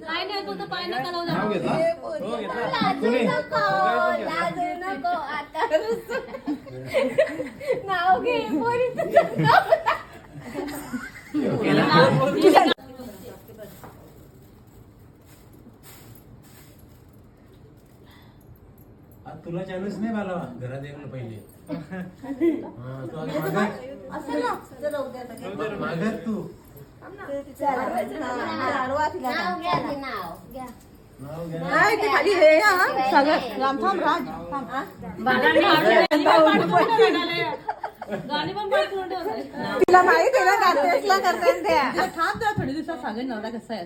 काय नाही तू तर पाय नका लावू नाव घेतला? हो, घेतला. तुम्ही? लाजू नको आता नाव घे पोरीचं नाव. तुला चालूच नाही मला घरात एकलं पहिले मागत तू नाव घ्या ते नाव घ्या. खाली हे राम थांब राज गाणी पण पाठवून ठेवते. तिला माहित आहे ना गातेसला करतात त्या थांब जरा थोडी दिवसात सांगेल नवरा कसा आहे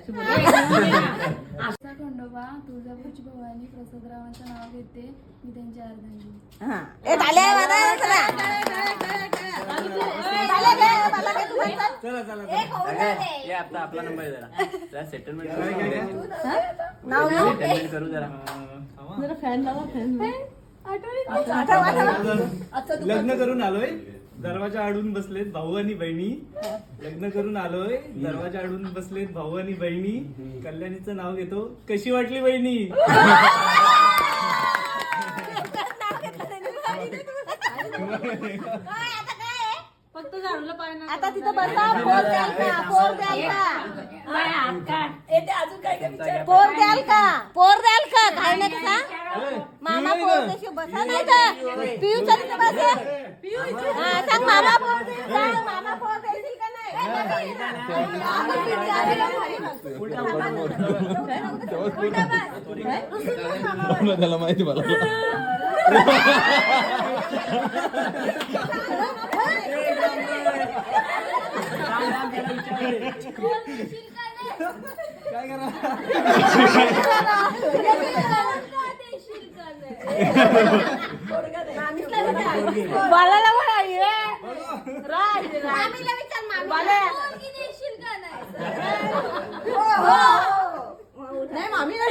खंडोबा तुळजापूरची भवानी प्रसादरावांचं नाव घेते मी त्यांची अर्धांगी. चला चला एक होऊ दे. ये आता आपला नंबर आहे जरा सेटलमेंट करू जरा जरा फॅन लावा फॅन लग्न करून आलोय दरवाजा आडून बसलेत भाऊ आणि बहिणी. लग्न करून आलोय दरवाजा आडून बसलेत भाऊ आणि बहिणी. कल्याणीचं नाव घेतो. कशी वाटली बहिणी? फक्त झाडूला पाय नका. आता तिथं बसा पोर द्याल का पोर द्याल का पोर द्याल का पोर द्याल का काय नाही का मामा पोर देशी बसा नाही तर पियू तिथं बसा हा सांग मामा पोर देईल का मामा पोर देईल का नाही त्याला माहिती मला काय करा बालाला म्हणा राज मामीला विचार मामी बाला. पोरगी देशील का नाही? नाही मामीला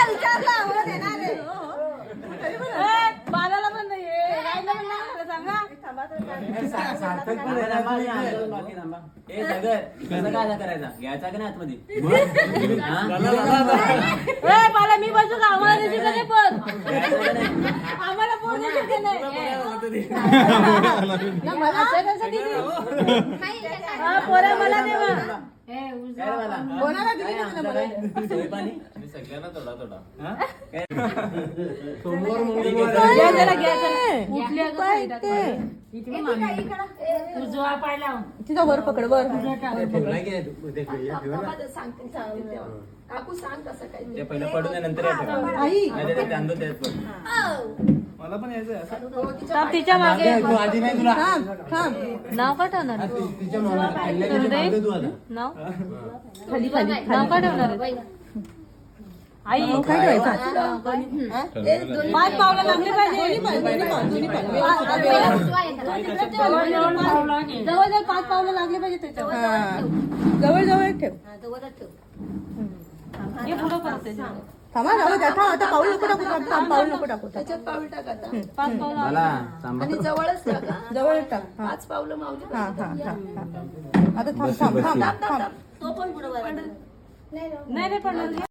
विचारला हो देणार आहे. बालाला पण नाही रायला पण नाही सांगा काय करायचा घ्यायचा का नाही आतमध्ये बाला मी बसू का आम्हाला देशील का नाही पण आम्हाला फोन देशील का नाही मला त्याच्यासाठी पोरा मला देवा कोणाला दिली का तुला मला? सगळ्यांना थोडा थोडा सोमवार घ्या जरा, घ्या जरा. उजवा पाय लाव. तिचा वर पकड वर ते पहिलं पडून आहे, नंतर येतं. आई नाही ते तांदूळ त्यात पडून. मला पण यायचंय असं. थांब, तिच्या मागे आधी नाही तुला थांब थांब नाव का ठेवणार तिच्या मागे तू आता नाव खाली खाली नाव का ठेवणार आई काय ठेवायचं पाच पावलं लागले पाहिजे जवळ जवळ पाच पावलं लागले पाहिजे त्याच्यावर जवळ जवळ ठेव हे पुढं परत थांबा जाऊ द्या थांब आता पाऊल नको टाकू पाऊल नको टाकू त्याच्यात पाऊल टाक आता पाच पावलं आणि जवळच टाका जवळ टाक पाच पावलं मावली हा हा हा आता थांब थांब थांब थांब तो पण पुढे नाही नाही पडणार